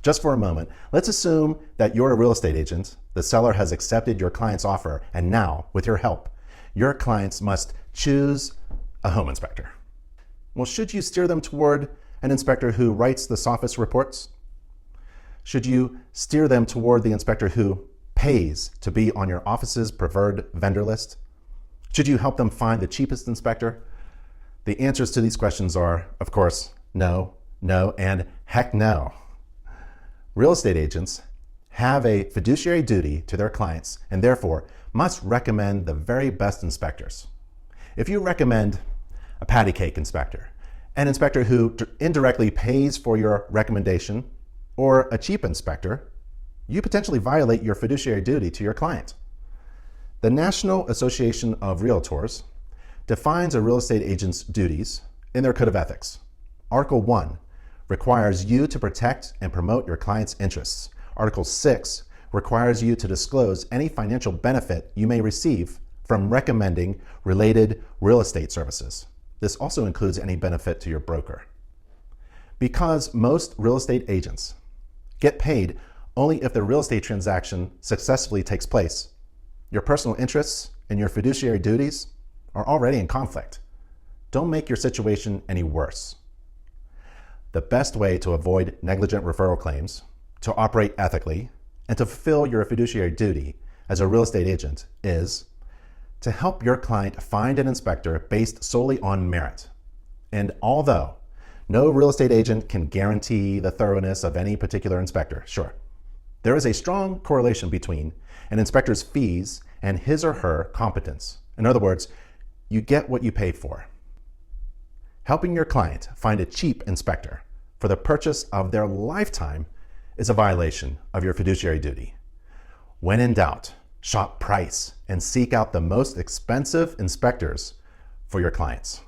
Just for a moment, let's assume that you're a real estate agent, the seller has accepted your client's offer, and now, with your help, your clients must choose a home inspector. Well, should you steer them toward an inspector who writes the sophist reports? Should you steer them toward the inspector who pays to be on your office's preferred vendor list? Should you help them find the cheapest inspector? The answers to these questions are, of course, no, no, and heck no. Real estate agents have a fiduciary duty to their clients and therefore must recommend the very best inspectors. If you recommend a patty cake inspector, an inspector who indirectly pays for your recommendation, or a cheap inspector, you potentially violate your fiduciary duty to your client. The National Association of Realtors defines a real estate agent's duties in their Code of Ethics. Article 1 requires you to protect and promote your client's interests. Article 6 requires you to disclose any financial benefit you may receive from recommending related real estate services. This also includes any benefit to your broker. Because most real estate agents get paid only if the real estate transaction successfully takes place, your personal interests and your fiduciary duties are already in conflict. Don't make your situation any worse. The best way to avoid negligent referral claims, to operate ethically, and to fulfill your fiduciary duty as a real estate agent is to help your client find an inspector based solely on merit. And although no real estate agent can guarantee the thoroughness of any particular inspector, sure, there is a strong correlation between an inspector's fees and his or her competence. In other words, you get what you pay for. Helping your client find a cheap inspector for the purchase of their lifetime is a violation of your fiduciary duty. When in doubt, shop price and seek out the most expensive inspectors for your clients.